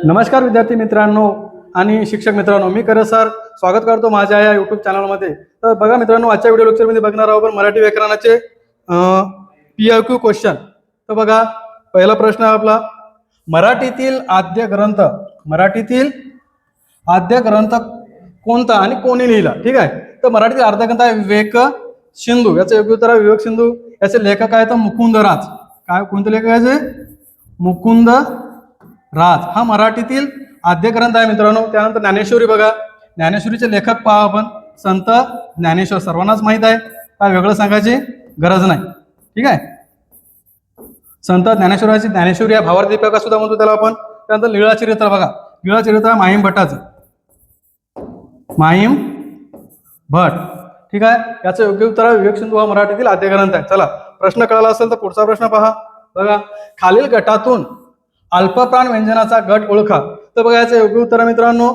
नमस्कार विद्यार्थी मित्रांनो आणि शिक्षक मित्रांनो, मी करे सर स्वागत करतो माझ्या या यूट्यूब चॅनलमध्ये. तर बघा मित्रांनो, आजच्या व्हिडिओ लेक्चरमध्ये बघणार आहोत आपण मराठी व्याकरणाचे PIQ क्वेश्चन. तर बघा, पहिला प्रश्न आहे आपला, मराठीतील आद्य ग्रंथ कोणता आणि कोणी लिहिला. ठीक आहे, तर मराठीतील आद्य ग्रंथ आहे विवेक सिंधू. याचं योग्य उत्तर आहे विवेक सिंधू. याचे लेखक आहेत मुकुंदराज. काय कोणते लेखक आहे? मुकुंदराज हा मराठीतील आद्य ग्रंथ आहे मित्रांनो. त्यानंतर ज्ञानेश्वरी बघा, ज्ञानेश्वरीचे लेखक पहा आपण, संत ज्ञानेश्वर. सर्वांनाच माहित आहे, काय वेगळं सांगायची गरज नाही. ठीक आहे, संत ज्ञानेश्वराची ज्ञानेश्वरी या भावार्थदीपिका सुद्धा म्हणतो त्याला आपण. त्यानंतर लीळा चरित्र बघा, लीळा चरित्र माहीम भट्टाचं, माहीम भट. ठीक आहे, याचं योग्य उत्तर आहे विवेक सिंधू हा मराठीतील आद्य ग्रंथ आहे. चला, प्रश्न कळाला असेल तर पुढचा प्रश्न पहा. बघा, खालील गटातून अल्पप्राण व्यंजनाचा गट ओळखा. तर बघा, याचं योग्य उत्तर आहे मित्रांनो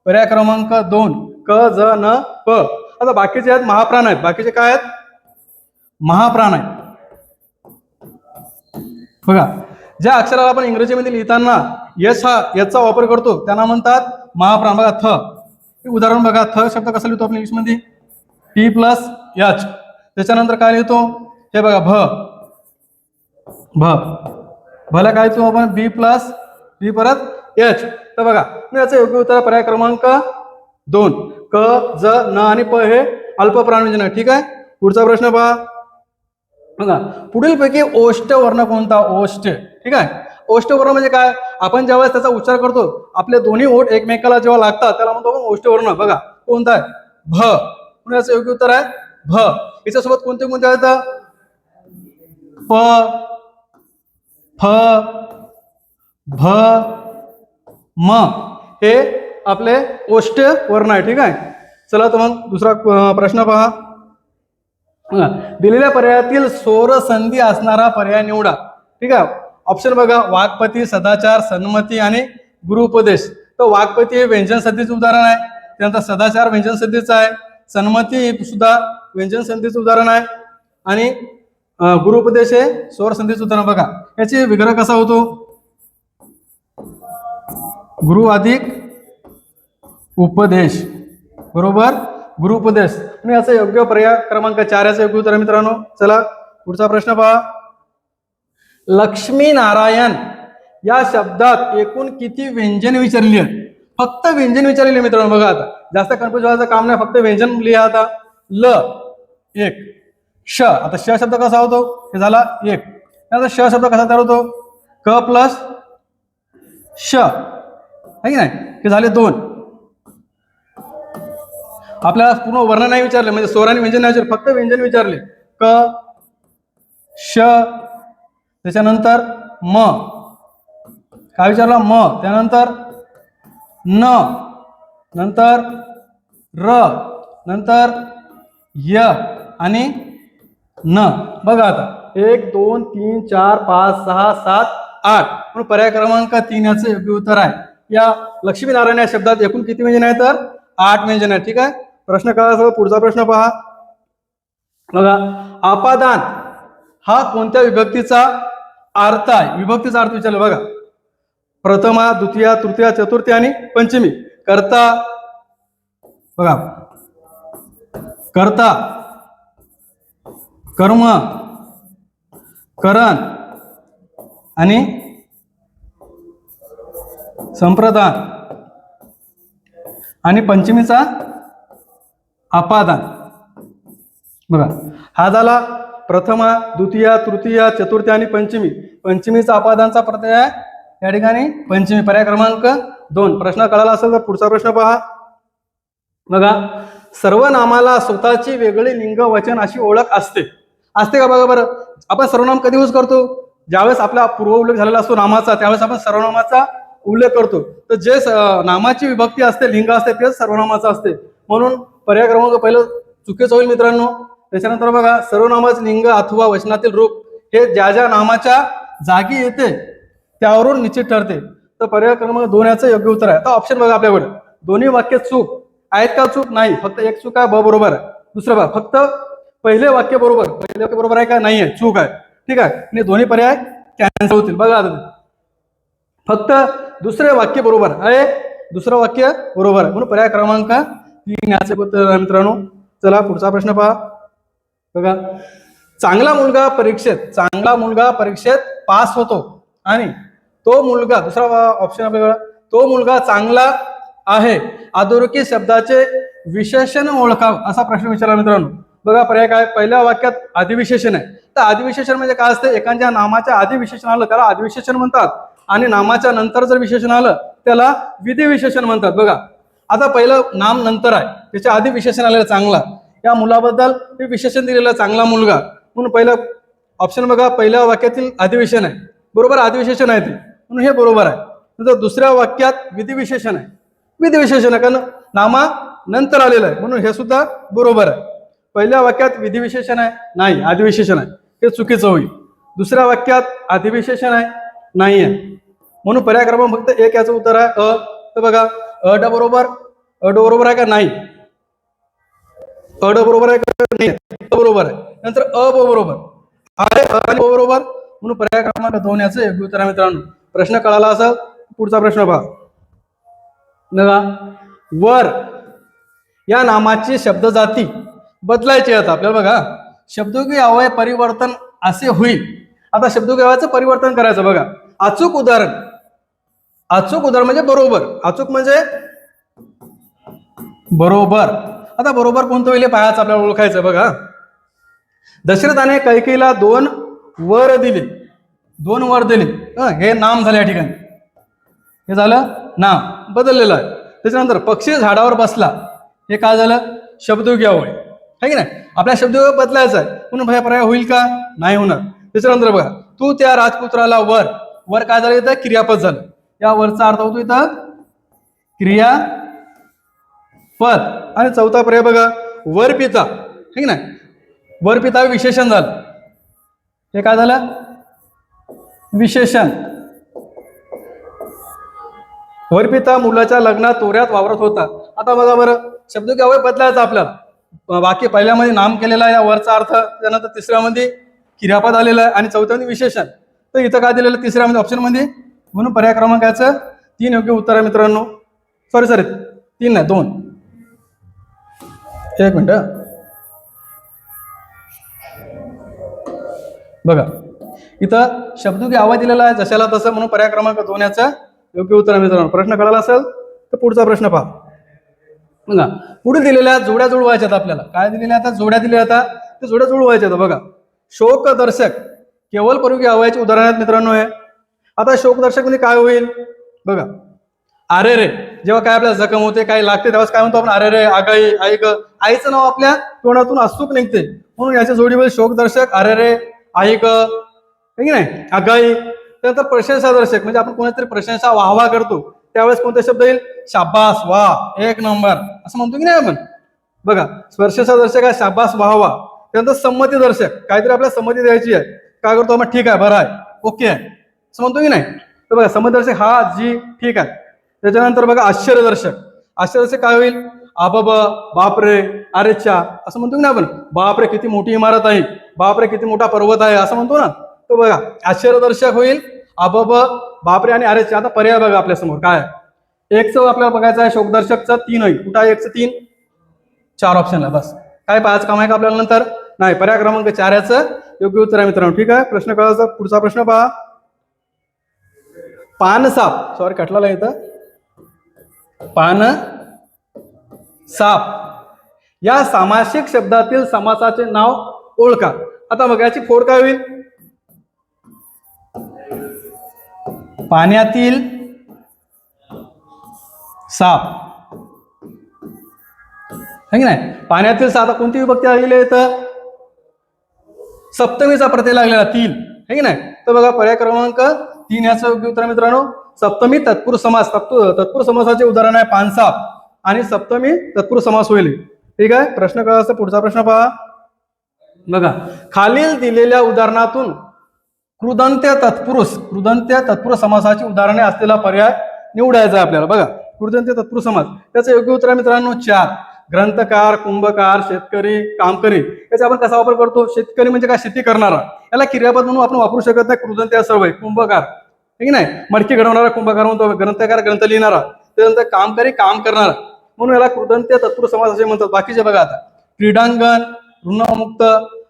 पर्याय क्रमांक 2 क ज न प. आता बाकीचे आहेत महाप्राण आहेत. बाकीचे काय आहेत? महाप्राण आहेत. बघा, ज्या अक्षराला आपण इंग्रजीमध्ये लिहिताना याचा वापर करतो त्यांना म्हणतात महाप्राण. बघा, थ उदाहरण बघा, थ शब्द कसा लिहितो आपण इंग्लिशमध्ये? T+H. त्याच्यानंतर काय लिहितो? हे बघा, भला काय लिहितो आपण? B परत H. तर बघा, याचं योग्य उत्तर पर्याय क्रमांक 2 क ज न आणि प हे अल्पप्राण व्यंजन आहे. ठीक आहे, पुढचा प्रश्न पहा. बघा, पुढीलपैकी ओष्ठ वर्ण कोणता? ओष्ठ. ठीक आहे, ओष्ठ वर्ण म्हणजे काय? आपण ज्यावेळेस त्याचा उच्चार करतो, आपले दोन्ही ओठ एकमेकाला जेव्हा लागतात त्याला म्हणतो आपण ओष्ठ वर्ण. बघा, कोणता आहे? भ. म्हणून याचं योग्य उत्तर आहे भ. याच्यासोबत कोणते कोणते आहेत? प, फ, भ, म हे आपले ओष्ठ वर्ण आहे. ठीक आहे, चला तर मग दुसरा प्रश्न पहा. दिलेल्या पर्यायातील स्वर संधी असणारा पर्याय निवडा. ठीक आहे, ऑप्शन बघा, वाक्पती, सदाचार, सन्मती आणि गुरुपदेश. तर वाक्पती हे व्यंजन संधीचं उदाहरण आहे. त्यानंतर सदाचार व्यंजन संधीचं आहे. सन्मती सुद्धा व्यंजन संधीचं उदाहरण आहे. आणि गुरुपदेश हे स्वर संधीचं उदाहरण. बघा, याचे विग्रह कसा होतो? गुरु अधिक उपदेश बरोबर गुरुपदेश. आणि याचा योग्य पर्याय क्रमांक 4 याचं योग्य उत्तर मित्रांनो. चला, पुढचा प्रश्न पहा. लक्ष्मीनारायण या शब्दात एकूण किती व्यंजन विचारली आहेत? फक्त व्यंजन विचारलेली मित्रांनो. बघा, आता जास्त कन्फ्युज व्हायचं काम नाही, फक्त व्यंजन लिहा. आता ल 1, श. आता श शब्द कसा होतो? हे झाला 1. त्यानंतर श शब्द कसा तयार होतो? क प्लस श आहे की नाही? हे झाले 2. आपल्याला पूर्ण वर्ण नाही विचारले, म्हणजे स्वर आणि व्यंजन नाही विचारले, फक्त व्यंजन विचारले. क, श, त्याच्यानंतर म. काय विचारलं? म. त्यानंतर न, नंतर र, नंतर य आणि न. बघा, आता 1 2 3 4 5 6 7 8 म्हणून पर्याय क्रमांक 3 याचं योग्य उत्तर आहे. या लक्ष्मीनारायण या शब्दात एकूण किती व्यंजन आहे? तर 8 व्यंजन आहे. ठीक आहे, प्रश्न कळला. पुढचा प्रश्न पहा. बघा, अपादान हा कोणत्या विभक्तीचा अर्थ आहे? विभक्तीचा अर्थ विचारला. बघा, प्रथमा, द्वितीया, तृतीया, चतुर्थी आणि पंचमी. कर्ता बघा, कर्ता, कर्म, करण आणि संप्रदान आणि पंचमीचा अपादान. बघा, हा झाला प्रथमा, द्वितीया, तृतीया, चतुर्थी आणि पंचमी. पंचमीचा अपादानचा प्रत्यय या ठिकाणी पंचमी. पर्याय क्रमांक 2. प्रश्न कळाला असेल तर पुढचा प्रश्न पहा. बघा, सर्वनामाला स्वतःची वेगळी लिंग वचन अशी ओळख असते का? बघा बरं, आपण सर्वनाम कधी यूज करतो? ज्यावेळेस आपला पूर्व उल्लेख झालेला असतो नामाचा, त्यावेळेस आपण सर्वनामाचा उल्लेख करतो. तर जे नामाची विभक्ती असते, लिंग असते, तेच सर्वनामाचं असते. म्हणून पर्याय क्रमांक पहिलं चुकीचं होईल मित्रांनो. त्याच्यानंतर बघा, सर्वनामाचे लिंग अथवा वचनातील रूप हे ज्या ज्या नामाच्या जागी येते त्यावरून निश्चित ठरते. तर पर्याय क्रमांक 2 याचं योग्य उत्तर आहे. आता ऑप्शन बघा आपल्याकडे, दोन्ही वाक्य चूक आहेत का? चूक नाही, फक्त एक चूक आहे, ब बरोबर आहे. दुसरं बघा, फक्त पहिले वाक्य बरोबर, पहिले वाक्य बरोबर आहे का? नाही आहे, चूक आहे. ठीक आहे, आणि दोन्ही पर्याय कॅन्सल होतील. बघा, फक्त दुसरे वाक्य बरोबर आहे, दुसरं वाक्य बरोबर आहे, म्हणून पर्याय क्रमांक 3 याचे उत्तर मित्रांनो. चला पुढचा प्रश्न पहा. बघा, चांगला मुलगा परीक्षेत पास होतो आणि तो मुलगा, दुसरा ऑप्शन आपल्याला, तो मुलगा चांगला आहे, अधोरेखित शब्दाचे विशेषण ओळखाव असा प्रश्न विचारला मित्रांनो. बघा पर्याय काय, पहिल्या वाक्यात अधिविशेषण आहे. तर अधिविशेषण म्हणजे काय असते, एखाद्या नामाच्या आधी विशेषण आलं त्याला अधिविशेषण म्हणतात आणि नामाच्या नंतर जर विशेषण आलं त्याला विधिविशेषण म्हणतात. बघा आता पहिलं नाम नंतर आहे, त्याच्या आधी विशेषण आलेलं चांगला, या मुलाबद्दल हे विशेषण दिलेलं चांगला मुलगा, म्हणून पहिलं ऑप्शन बघा, पहिल्या वाक्यातील अधिविशेषण आहे, बरोबर अधिविशेषण आहे ते, म्हणून हे बरोबर आहे. नंतर दुसऱ्या वाक्यात विधिविशेषण आहे, विधिविशेषण आहे कारण नामा नंतर आलेलं आहे, म्हणून हे सुद्धा बरोबर आहे. पहिल्या वाक्यात विधिविशेषण आहे, नाही अधिविशेषण आहे, हे चुकीचं होईल. दुसऱ्या वाक्यात अधिविशेषण आहे, नाही आहे, म्हणून पर्याय क्रमांक फक्त 1 याचं उत्तर आहे अ. तर बघा अड बरोबर आहे का नाही, अड बरोबर आहे का नाही, बरोबर आहे. नंतर अ बरोबर आहे, बरोबर, म्हणून पर्याय क्रमांक 2 याचं योग्य उत्तर आहे मित्रांनो. प्रश्न कळाला असेल, पुढचा प्रश्न पहा. बघा, वर या नामाची शब्द जाती बदलायची आहेत आपल्याला. बघा शब्दोगी अवयव परिवर्तन असे होईल. आता शब्दोगी अवयवाचं परिवर्तन करायचं. बघा अचूक उदाहरण म्हणजे बरोबर, अचूक म्हणजे बरोबर. आता बरोबर कोणतं होईल पाहायचं आपल्याला, ओळखायचं. बघा दशरथाने कैकेयीला 2 वर दिले, हे नाम झालं, या ठिकाणी हे झालं नाम, बदललेलं आहे. त्याच्यानंतर पक्षी झाडावर बसला, हे काय झालं, शब्दोगी अवयव आहे की नाही, आपल्या शब्दोगी बदलायचा आहे, म्हणून पर्याय होईल का, नाही होणार. त्याच्यानंतर बघा, तू त्या राजपुत्राला वर काय झालं, इथं क्रियापद झालं, या वरचा अर्थ होतो इथं क्रियापद. आणि चौथा पर्याय बघा, वर पिता, है की नाही, वर पिता विशेषण झालं, हे काय झालं, विशेषण. वर पिता मुलाच्या लग्नात तोऱ्यात वावरत होता. आता बघा बरं, शब्दोगी अवयव बदलायचा आपल्याला. बाकी पहिल्यामध्ये नाम केलेला आहे, या वरचा अर्थ, त्यानंतर तिसऱ्यामध्ये क्रियापद आलेलं आहे आणि चौथ्यामध्ये विशेषण. तर इथं काय दिलेलं तिसऱ्यामध्ये ऑप्शन मध्ये, म्हणून पर्याय क्रमांकाचं 3 योग्य उत्तर आहे मित्रांनो. सॉरी 3 नाही 2. एक मिनिट बघा, इथं शब्दोगी अवयव दिलेला आहे जशाला तसं, म्हणून पर्याय क्रमांक 2 याचं योग्य उत्तर आहे मित्रांनो. प्रश्न कळाला असेल तर पुढचा प्रश्न पहा. बघा पुढे दिलेल्या जोड्या जुळवायच्यात आपल्याला. काय दिलेल्या आता, जोड्या दिल्या आता, ते जोड्या जुळवायच्या. बघा शोकदर्शक केवळ परयोगी अवयवाचे उदाहरण आहेत मित्रांनो हे. आता शोकदर्शक म्हणजे काय होईल, बघा अरे रे, जेव्हा काय आपल्याला जखम होते, काय लागते, तेव्हा काय म्हणतो आपण, अरे रे, आगाई, ऐक, आईचं नाव आपल्या तोंडातून अचूक निघते, म्हणून याच्या जोडीमध्ये शोकदर्शक, अरे रे, ऐक, की नाही, आगाई. त्यानंतर प्रशंसादर्शक म्हणजे आपण कोणातरी प्रशंसा वाहवा करतो, त्यावेळेस कोणते शब्द येईल, शाबास, वाह, 1 नंबर असं म्हणतो की नाही आपण. बघा प्रशंसादर्शक आहे, शाबास, वाहवा. त्यानंतर संमतीदर्शक, काहीतरी आपल्याला संमती द्यायची आहे, काय करतो आपण, ठीक आहे, बरं आहे, ओके आहे, असं म्हणतो की नाही. तर बघा संमतीदर्शक हा, जी, ठीक आहे. त्याच्यानंतर बघा आश्चर्यदर्शक काय होईल, आबाब, बापरे, अरेच्छा असं म्हणतो की ना आपण. बापरे किती मोठी इमारत आहे, बापरे किती मोठा पर्वत आहे असं म्हणतो ना. तर बघा आश्चर्यदर्शक होईल आबाब, बापरे आणि अरेच्छा. आता पर्याय बघा आपल्या समोर काय आहे, एकचं आपल्याला बघायचं आहे, शोकदर्शकचं 3 होईल. कुठं आहे एकचं 3, 4 ऑप्शनला. बस काय पाहायचं काम आहे का आपल्याला नंतर, नाही. पर्याय क्रमांक 4 याचं योग्य उत्तर आहे मित्रांनो. ठीक आहे, प्रश्न कळायचा. पुढचा प्रश्न पहा. पानसाप, सॉरी कटला इथं, पानसाप या सामासिक शब्दातील समासाचे नाव ओळखा. आता बघा याची फोड काय होईल, पाण्यातील साप, है की नाही. पाण्यातील साप कोणती विभक्ती लागलेली आहे, तर सप्तमीचा प्रत्यय लागलेला 3, है की नाही. तर बघा पर्याय क्रमांक 3 याचं योग्य उत्तर मित्रांनो, सप्तमी तत्पुरुष समास. तत्पुरुष समासाचे उदाहरण आहे पानसाप आणि सप्तमी तत्पुरुष समास होईल. ठीक आहे, प्रश्न कळा असं. पुढचा प्रश्न पहा. बघा खालील दिलेल्या उदाहरणातून कृदंत्य तत्पुरुष समासाची उदाहरणे असलेला पर्याय निवडायचा आपल्याला. बघा कृदंत्य तत्पुरुष समास, त्याचं योग्य उत्तर आहे मित्रांनो 4. ग्रंथकार, कुंभकार, शेतकरी, कामकरी. याचा आपण कसा वापर करतो, शेतकरी म्हणजे काय, शेती करणारा, याला क्रियापद म्हणून आपण वापरू शकत नाही. कृदंत्य सर्व कुंभकार, की नाही. मडकी घडवणारा कुंभकार म्हणतो, ग्रंथकार ग्रंथ लिहिणारा, त्यानंतर कामकरी काम करणारा, म्हणून याला कृदंत तत्पुरुष समास असे म्हणतात. बाकीचे बघा आता क्रीडांगण, ऋणमुक्त,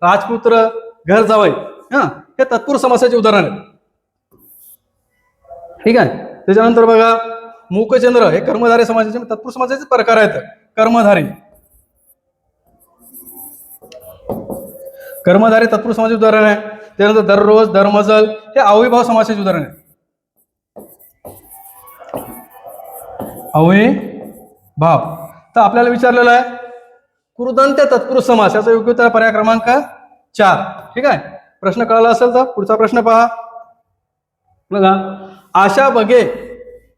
राजपुत्र, घर जावई, हे तत्पुरुष समासाचे उदाहरण आहे. ठीक आहे. त्याच्यानंतर बघा मूकचंद्र, हे कर्मधारी समासाचे तत्पुरुष समासाचे प्रकार आहेत. कर्मधारी तत्पुरुष समासाचे उदाहरण आहे. त्यानंतर दररोज, दरमजल, हे अव्ययीभाव समासाचे उदाहरण आहे. अव्ययीभाव. तर आपल्याला विचारलेलं आहे कृदंत तत्पुरुष समास, याचा योग्य उत्तर पर्याय क्रमांक 4. ठीक आहे. प्रश्न कळाला असेल तर पुढचा प्रश्न पहा. बघा, आशा बगे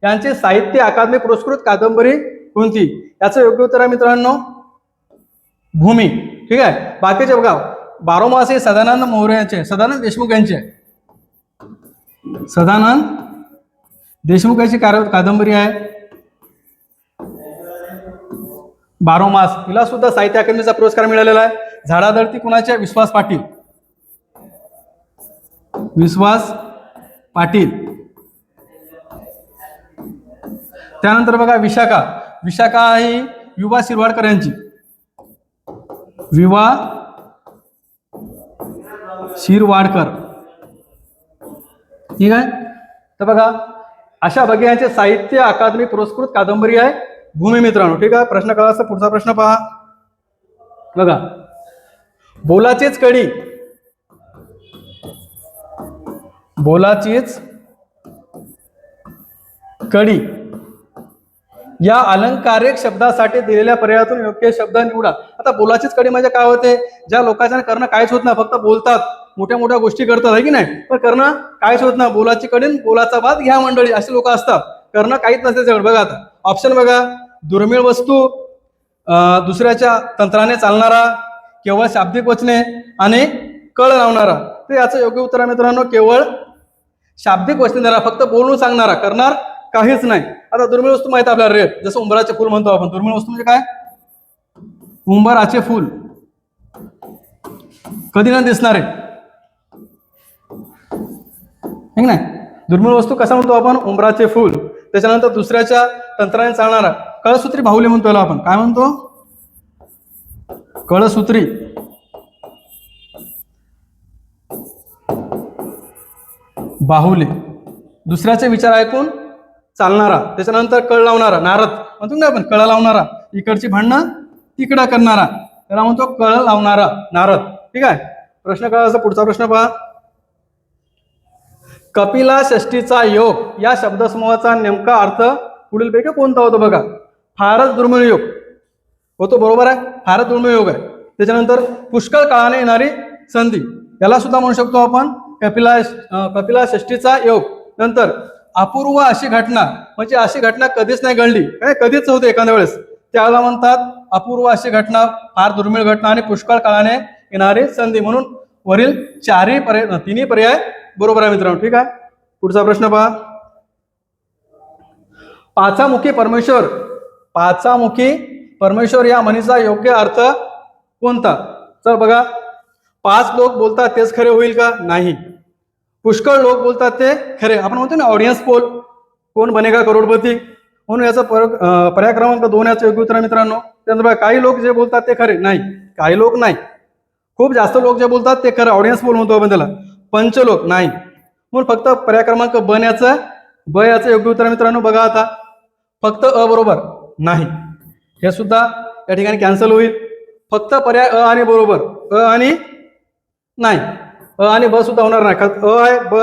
यांची साहित्य अकादमी पुरस्कृत कादंबरी कोणती? याचं योग्य उत्तर आहे मित्रांनो भूमी. ठीक आहे. बाकीचे बघा बारोमासी सदानंद मोरे यांचे, सदानंद देशमुख यांचे, सदानंद देशमुख यांची कादंबरी आहे बारोमास. हिला सुद्धा साहित्य अकादमीचा पुरस्कार मिळालेला आहे. झाडाधरती कुणाचे? विश्वास पाटील. विश्वास पाटील. त्यानंतर बघा विशाखा. विशाखा ही युवा शिरवाडकर यांची, विवा शिरवाडकर. ठीक आहे. तर बघा अशा बगे यांचे साहित्य अकादमी पुरस्कृत कादंबरी आहे भूमी मित्रांनो. ठीक आहे. प्रश्न कळला असेल पुढचा प्रश्न पहा. बघा बोलाचीच कडी, बोलाचीच कडी या अलंकारिक शब्दासाठी दिलेल्या पर्यायातून योग्य शब्द निवडा. आता बोलाचीच कडी म्हणजे काय होते? ज्या लोकांच्या करणं काहीच होत नाही, फक्त बोलतात, मोठ्या मोठ्या गोष्टी करतात, आहे की नाही, पण करणं काहीच होत नाही. बोलाची कडी, बोलाचा बाद घ्या मंडळी, असे लोक असतात. करणं काहीच नसते सगळं. बघा आता ऑप्शन बघा, दुर्मिळ वस्तू, दुसऱ्याच्या तंत्राने चालणारा, केवळ शाब्दिक वचने आणि कळ लावणारा. तर याचं योग्य उत्तर आहे मित्रांनो केवळ शाब्दिक वचने देणारा, फक्त बोलून सांगणारा, करणार काहीच नाही. आता दुर्मिळ वस्तू माहिती आपल्याला रेट, जसं उंबराचे फूल म्हणतो आपण. दुर्मिळ वस्तू म्हणजे काय? उंबराचे फूल, कधी नाही दिसणारे, ठीक नाही. दुर्मिळ वस्तू कसा म्हणतो आपण? उंबराचे फूल. त्याच्यानंतर दुसऱ्याच्या तंत्राने चालणारा, कळसूत्री बाहुले म्हणतो याला आपण. काय म्हणतो? कळसूत्री. बाहुले, दुसऱ्याचे विचार ऐकून चालणारा. त्याच्यानंतर कळ लावणारा, नारद म्हणतो ना आपण, कळ लावणारा, इकडची भांडणं तिकडं करणारा, त्याला म्हणतो कळ लावणारा, नारद. ठीक आहे. प्रश्न कळाला. पुढचा प्रश्न पहा. कपिला षष्टीचा योग या शब्दसमूहाचा नेमका अर्थ पुढीलपैकी कोणता होतो? बघा, फारच दुर्मिळ योग होतो, बरोबर आहे, फारच दुर्मिळ योग आहे. त्याच्यानंतर पुष्कळ काळाने येणारी संधी, याला सुद्धा म्हणू शकतो आपण कपिला षष्टीचा योग. नंतर अपूर्व अशी घटना, म्हणजे अशी घटना कधीच नाही घडली, काय कधीच होते एखाद्या वेळेस, त्याला म्हणतात अपूर्व अशी घटना, फार दुर्मिळ घटना आणि पुष्कळ काळाने येणारी संधी. म्हणून वरील तिन्ही पर्याय बरोबर आहे मित्रांनो. ठीक आहे. पुढचा प्रश्न पहा. पाचामुखी परमेश्वर, पाचामुखी परमेश्वर या म्हणीचा योग्य अर्थ कोणता? तर बघा, 5 लोक बोलतात तेच खरे होईल का? नाही. पुष्कळ लोक बोलतात ते खरे, आपण म्हणतो ना ऑडियन्स पोल, कोण बनेगा करोडपती, म्हणून याचा पर्याय क्रमांक 2 याचं योग्य उत्तर आहे मित्रांनो. त्यानंतर बघा, काही लोक जे बोलतात ते खरे, नाही, काही लोक नाही. खूप जास्त लोक जे बोलतात ते खरं, ऑडियन्स पोल म्हणतो आपण त्याला. पंचलोक नाही, म्हणून फक्त पर्याय क्रमांक ब याचं योग्य उत्तर आहे मित्रांनो. बघा आता फक्त अ बरोबर नाही, हे सुद्धा या ठिकाणी कॅन्सल होईल. फक्त पर्याय अ आणि बरोबर, अ आणि नाही, अ आणि ब सुद्धा होणार नाही. अ आहे, ब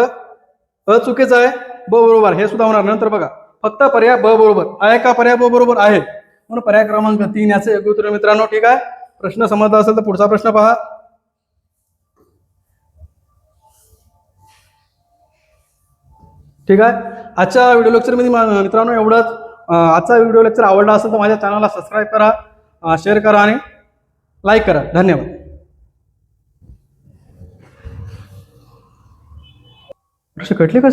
अ चुकीचं आहे, ब बरोबर, हे सुद्धा होणार. नंतर बघा फक्त पर्याय ब बरोबर आहे का? पर्याय ब बरोबर आहे, म्हणून पर्याय क्रमांक 3 याचं योग्य उत्तर मित्रांनो. ठीक आहे. प्रश्न समजला असेल तर पुढचा प्रश्न पहा. ठीक आहे. आजच्या व्हिडिओ लेक्चरमध्ये मित्रांनो एवढंच. आजचा व्हिडिओ लेक्चर आवडला असेल तर माझ्या चॅनलला सबस्क्राईब करा, शेअर करा आणि लाईक करा. धन्यवाद. कटली का?